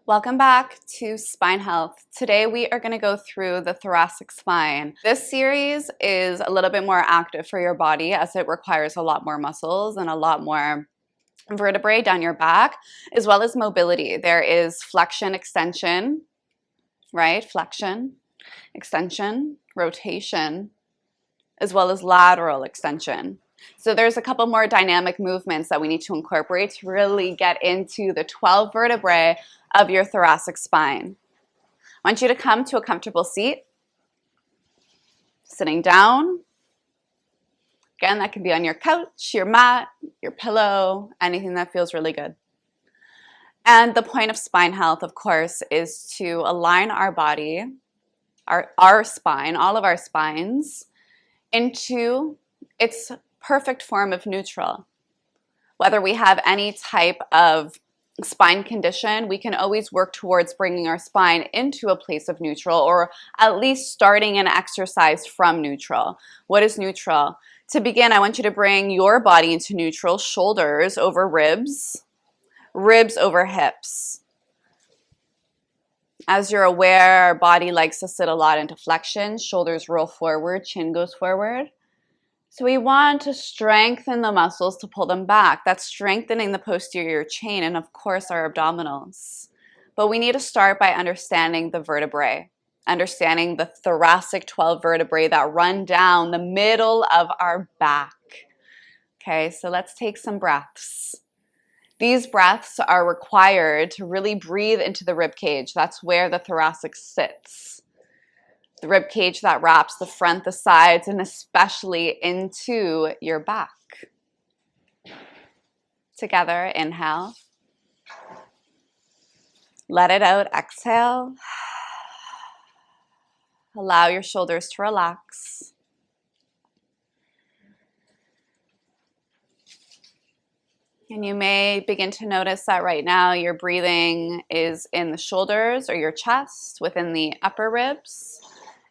Welcome back to Spine Health. Today we are going to go through the thoracic spine. This series is a little bit more active for your body as it requires a lot more muscles and a lot more vertebrae down your back, as well as mobility. There is flexion, extension, right? Flexion, extension, rotation, as well as lateral extension. So there's a couple more dynamic movements that we need to incorporate to really get into the 12 vertebrae of your thoracic spine. I want you to come to a comfortable seat, sitting down. Again, that can be on your couch, your mat, your pillow, anything that feels really good. And the point of spine health, of course, is to align our body, our spine, all of our spines, into its perfect form of neutral. Whether we have any type of spine condition, we can always work towards bringing our spine into a place of neutral, or at least starting an exercise from neutral. What is neutral? To begin, I want you to bring your body into neutral, shoulders over ribs, ribs over hips. As you're aware, our body likes to sit a lot into flexion, shoulders roll forward, chin goes forward. So we want to strengthen the muscles to pull them back. That's strengthening the posterior chain and, of course, our abdominals. But we need to start by understanding the vertebrae, understanding the thoracic 12 vertebrae that run down the middle of our back. Okay, so let's take some breaths. These breaths are required to really breathe into the rib cage. That's where the thoracic sits. The rib cage that wraps the front, the sides, and especially into your back. Together, inhale. Let it out, exhale. Allow your shoulders to relax. And you may begin to notice that right now your breathing is in the shoulders or your chest, within the upper ribs.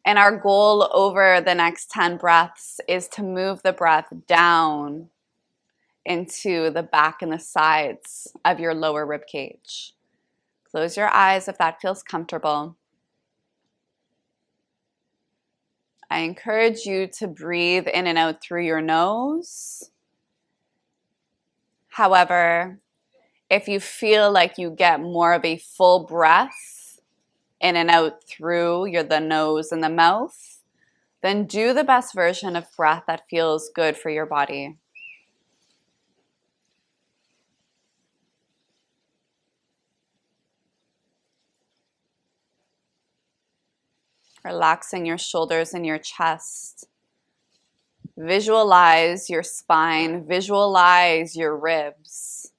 And our goal over the next 10 breaths is to move the breath down into the back and the sides of your lower rib cage. Close your eyes if that feels comfortable. I encourage you to breathe in and out through your nose. However, if you feel like you get more of a full breath in and out through the nose and the mouth, then do the best version of breath that feels good for your body. Relaxing your shoulders and your chest. Visualize your spine, visualize your ribs.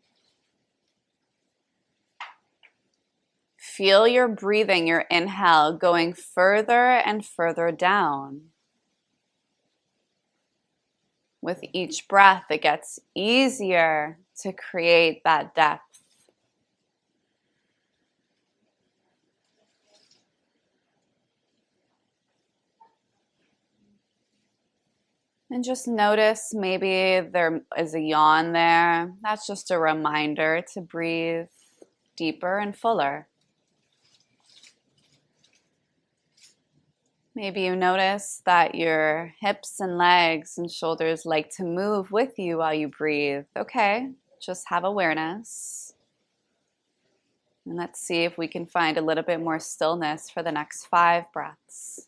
Feel your breathing, your inhale, going further and further down. With each breath, it gets easier to create that depth. And just notice maybe there is a yawn there. That's just a reminder to breathe deeper and fuller. Maybe you notice that your hips and legs and shoulders like to move with you while you breathe. Okay, just have awareness. And let's see if we can find a little bit more stillness for the next 5 breaths.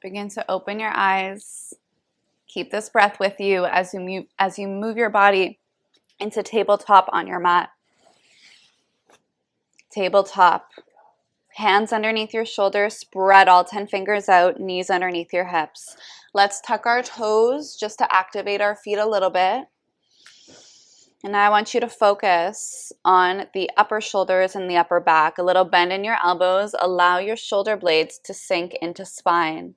Begin to open your eyes. Keep this breath with you as you move your body into tabletop on your mat. Tabletop. Hands underneath your shoulders, spread all 10 fingers out, knees underneath your hips. Let's tuck our toes just to activate our feet a little bit. And now I want you to focus on the upper shoulders and the upper back. A little bend in your elbows. Allow your shoulder blades to sink into spine.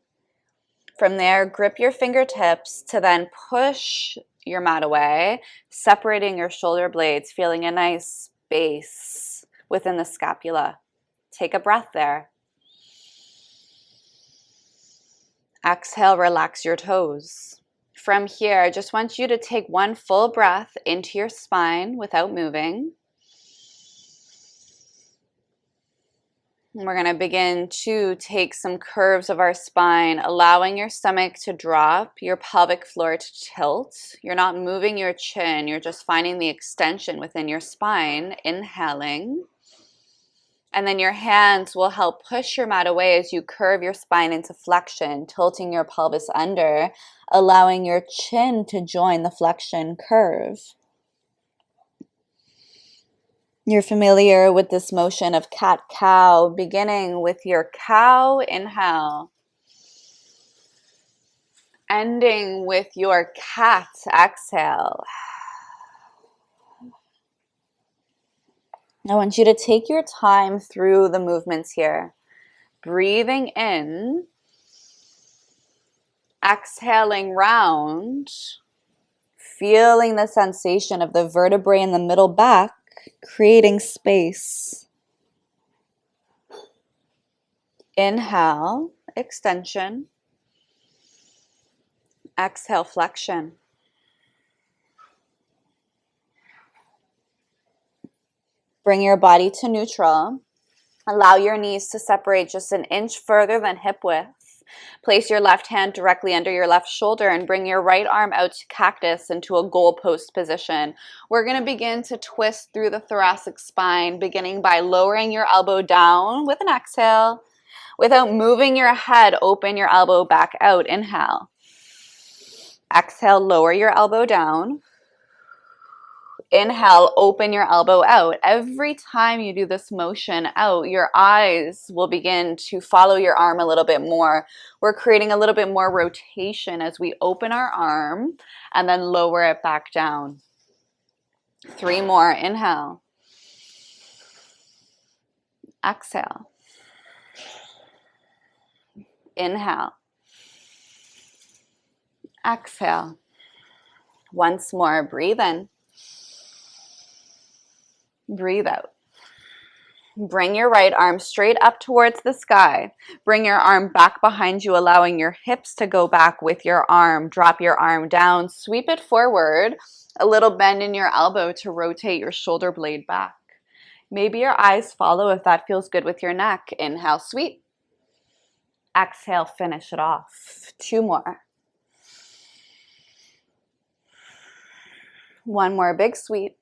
From there, grip your fingertips to then push your mat away, separating your shoulder blades, feeling a nice space within the scapula. Take a breath there. Exhale, relax your toes. From here, I just want you to take one full breath into your spine without moving. And we're going to begin to take some curves of our spine, allowing your stomach to drop, your pelvic floor to tilt. You're not moving your chin, you're just finding the extension within your spine, inhaling. And then your hands will help push your mat away as you curve your spine into flexion, tilting your pelvis under, allowing your chin to join the flexion curve. You're familiar with this motion of cat-cow, beginning with your cow inhale, ending with your cat exhale. I want you to take your time through the movements here. Breathing in, exhaling round, feeling the sensation of the vertebrae in the middle back, creating space. Inhale, extension. Exhale, flexion. Bring your body to neutral. Allow your knees to separate just an inch further than hip width. Place your left hand directly under your left shoulder and bring your right arm out to cactus into a goalpost position. We're going to begin to twist through the thoracic spine, beginning by lowering your elbow down with an exhale. Without moving your head, open your elbow back out. Inhale. Exhale, lower your elbow down. Inhale, open your elbow out. Every time you do this motion out, your eyes will begin to follow your arm a little bit more. We're creating a little bit more rotation as we open our arm and then lower it back down. 3 more. Inhale. Exhale. Inhale. Exhale. Once more. Breathe in. Breathe out. Bring your right arm straight up towards the sky. Bring your arm back behind you, allowing your hips to go back with your arm. Drop your arm down. Sweep it forward. A little bend in your elbow to rotate your shoulder blade back. Maybe your eyes follow if that feels good with your neck. Inhale, sweep. Exhale, finish it off. 2 more. 1 more big sweep.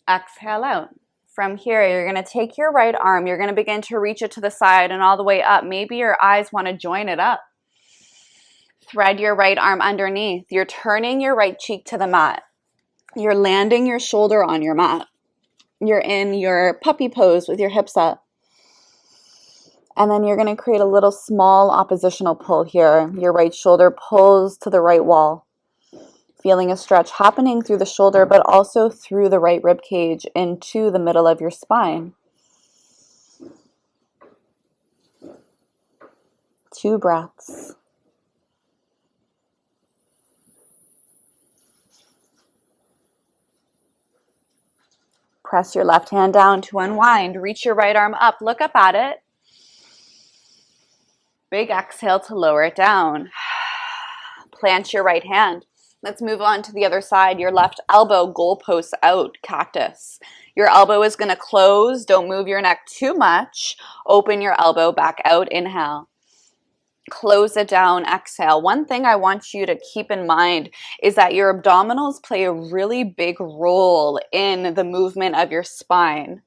Exhale out. From here, you're going to take your right arm. You're going to begin to reach it to the side and all the way up. Maybe your eyes want to join it up. Thread your right arm underneath. You're turning your right cheek to the mat. You're landing your shoulder on your mat. You're in your puppy pose with your hips up. And then you're going to create a little small oppositional pull here. Your right shoulder pulls to the right wall. Feeling a stretch happening through the shoulder, but also through the right rib cage into the middle of your spine. 2 breaths. Press your left hand down to unwind. Reach your right arm up. Look up at it. Big exhale to lower it down. Plant your right hand. Let's move on to the other side. Your left elbow goalposts out, cactus. Your elbow is going to close. Don't move your neck too much. Open your elbow back out. Inhale. Close it down. Exhale. One thing I want you to keep in mind is that your abdominals play a really big role in the movement of your spine.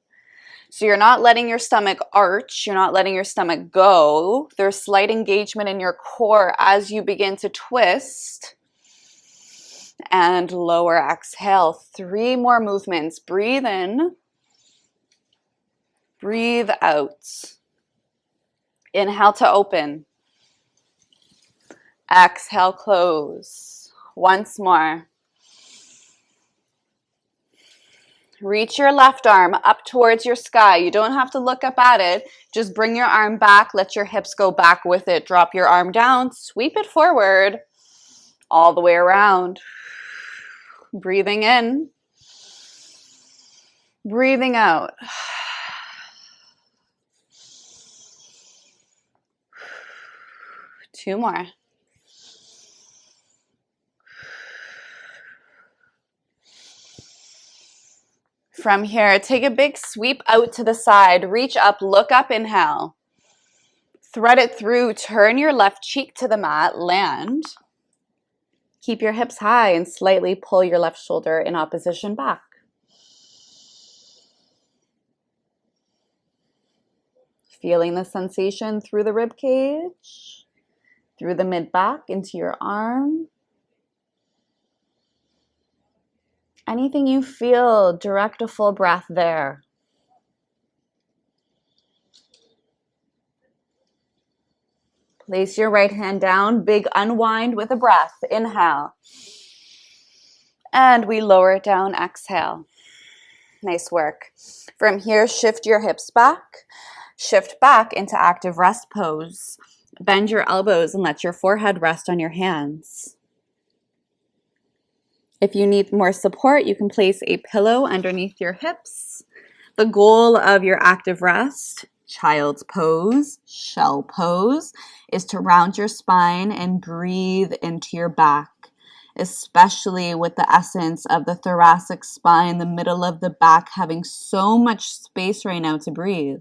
So you're not letting your stomach arch. You're not letting your stomach go. There's slight engagement in your core as you begin to twist. And lower, exhale. 3 more movements. Breathe in. Breathe out. Inhale to open. Exhale, close. Once more. Reach your left arm up towards your sky. You don't have to look up at it. Just bring your arm back. Let your hips go back with it. Drop your arm down. Sweep it forward all the way around. Breathing in. Breathing out. Two more. From here, take a big sweep out to the side. Reach up, look up, inhale. Thread it through, turn your left cheek to the mat, land. Keep your hips high and slightly pull your left shoulder in opposition back. Feeling the sensation through the rib cage, through the mid-back, into your arm. Anything you feel, direct a full breath there. Place your right hand down, big unwind with a breath. Inhale. And we lower it down, exhale. Nice work. From here, shift your hips back. Shift back into active rest pose. Bend your elbows and let your forehead rest on your hands. If you need more support, you can place a pillow underneath your hips. The goal of your active rest, child's pose, shell pose, is to round your spine and breathe into your back, especially with the essence of the thoracic spine, the middle of the back having so much space right now to breathe.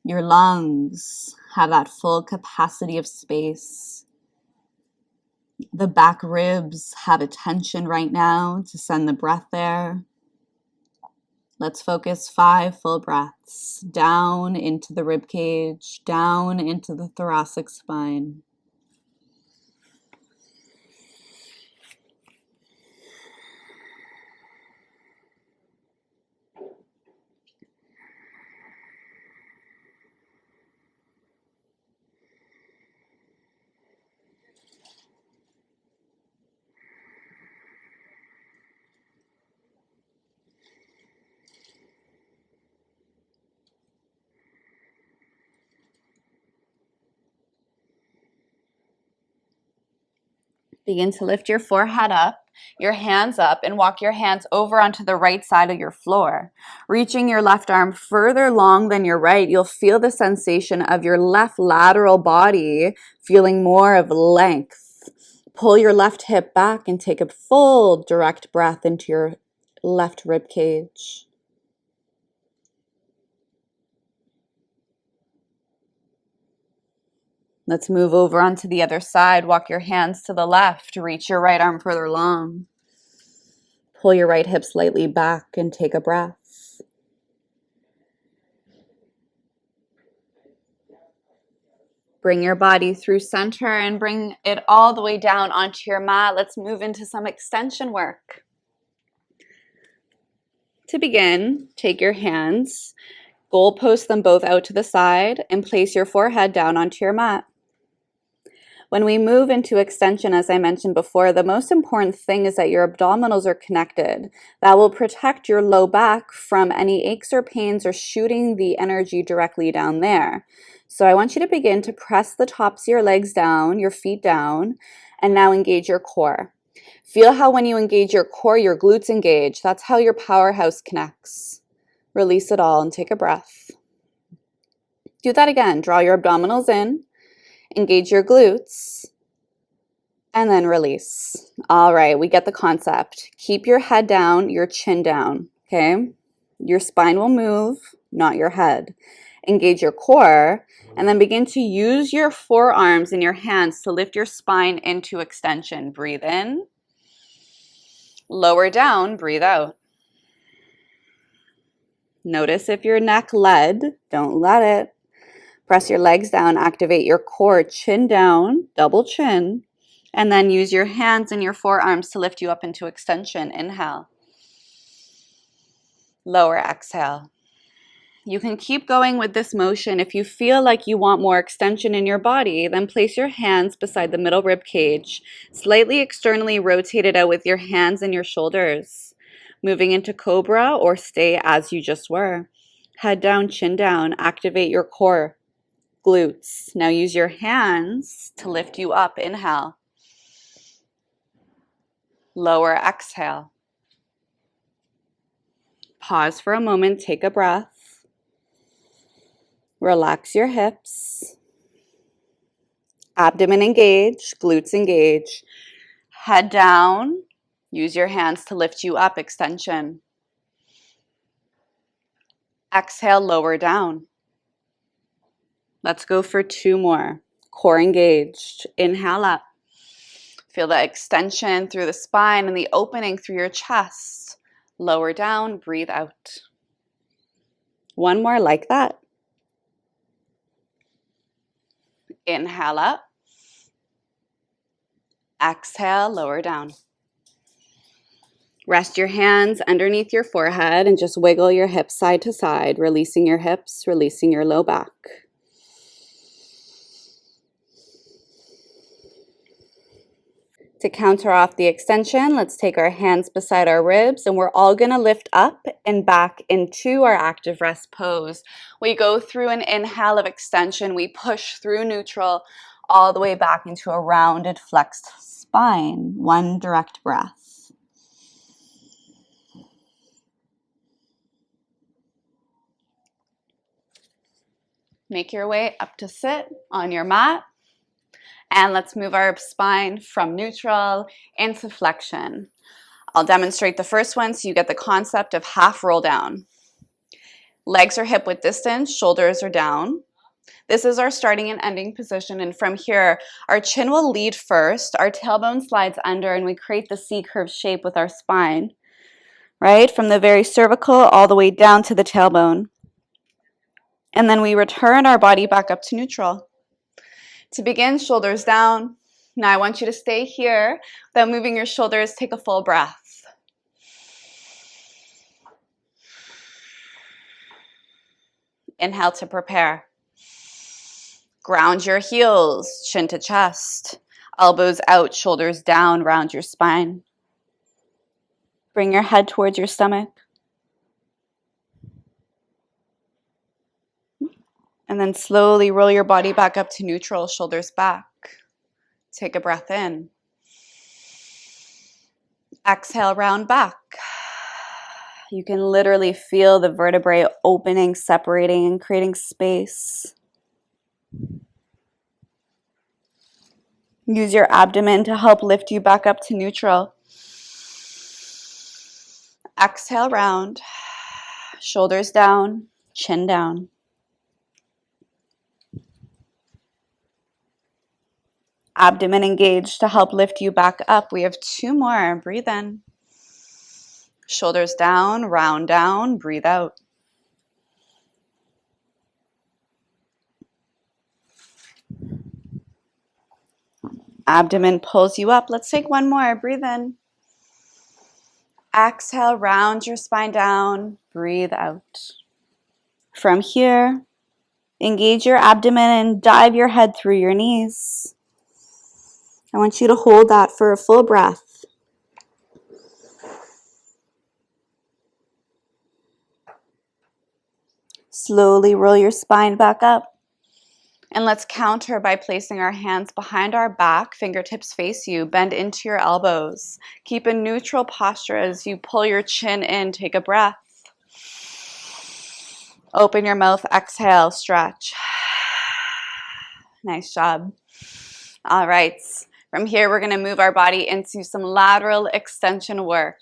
Your lungs have that full capacity of space. The back ribs have a tension right now to send the breath there. Let's focus 5 full breaths down into the rib cage, down into the thoracic spine. Begin to lift your forehead up, your hands up, and walk your hands over onto the right side of your floor. Reaching your left arm further long than your right, you'll feel the sensation of your left lateral body feeling more of length. Pull your left hip back and take a full direct breath into your left rib cage. Let's move over onto the other side. Walk your hands to the left. Reach your right arm further long. Pull your right hip slightly back and take a breath. Bring your body through center and bring it all the way down onto your mat. Let's move into some extension work. To begin, take your hands, goalpost them both out to the side, and place your forehead down onto your mat. When we move into extension, as I mentioned before, the most important thing is that your abdominals are connected. That will protect your low back from any aches or pains or shooting the energy directly down there. So I want you to begin to press the tops of your legs down, your feet down, and now engage your core. Feel how when you engage your core, your glutes engage. That's how your powerhouse connects. Release it all and take a breath. Do that again. Draw your abdominals in. Engage your glutes, and then release. All right, we get the concept. Keep your head down, your chin down, okay? Your spine will move, not your head. Engage your core, and then begin to use your forearms and your hands to lift your spine into extension. Breathe in. Lower down, breathe out. Notice if your neck led, don't let it. Press your legs down, activate your core, chin down, double chin, and then use your hands and your forearms to lift you up into extension. Inhale. Lower, exhale. You can keep going with this motion. If you feel like you want more extension in your body, then place your hands beside the middle rib cage. Slightly externally rotate it out with your hands and your shoulders. Moving into cobra or stay as you just were. Head down, chin down, activate your core, glutes. Now use your hands to lift you up. Inhale. Lower, exhale. Pause for a moment, take a breath. Relax your hips. Abdomen engage, glutes engage. Head down. Use your hands to lift you up, extension. Exhale, lower down. Let's go for 2 more. Core engaged. Inhale up. Feel the extension through the spine and the opening through your chest. Lower down, breathe out. 1 more like that. Inhale up. Exhale, lower down. Rest your hands underneath your forehead and just wiggle your hips side to side, releasing your hips, releasing your low back. To counter off the extension, let's take our hands beside our ribs and we're all going to lift up and back into our active rest pose. We go through an inhale of extension. We push through neutral all the way back into a rounded flexed spine. 1 direct breath. Make your way up to sit on your mat. And let's move our spine from neutral into flexion. I'll demonstrate the first one so you get the concept of half roll down. Legs are hip width distance, shoulders are down. This is our starting and ending position, and from here, our chin will lead first, our tailbone slides under, and we create the C-curve shape with our spine, right? From the very cervical all the way down to the tailbone. And then we return our body back up to neutral. To begin, shoulders down. Now I want you to stay here without moving your shoulders. Take a full breath. Inhale to prepare. Ground your heels, chin to chest. Elbows out, shoulders down, round your spine. Bring your head towards your stomach. And then slowly roll your body back up to neutral, shoulders back. Take a breath in. Exhale, round back. You can literally feel the vertebrae opening, separating, and creating space. Use your abdomen to help lift you back up to neutral. Exhale, round. Shoulders down, chin down. Abdomen engaged to help lift you back up. We have 2 more. Breathe in. Shoulders down, round down, breathe out. Abdomen pulls you up. Let's take 1 more. Breathe in. Exhale, round your spine down, breathe out. From here, engage your abdomen and dive your head through your knees. I want you to hold that for a full breath. Slowly roll your spine back up. And let's counter by placing our hands behind our back, fingertips face you, bend into your elbows. Keep a neutral posture as you pull your chin in, take a breath. Open your mouth, exhale, stretch. Nice job. All right. From here, we're going to move our body into some lateral extension work.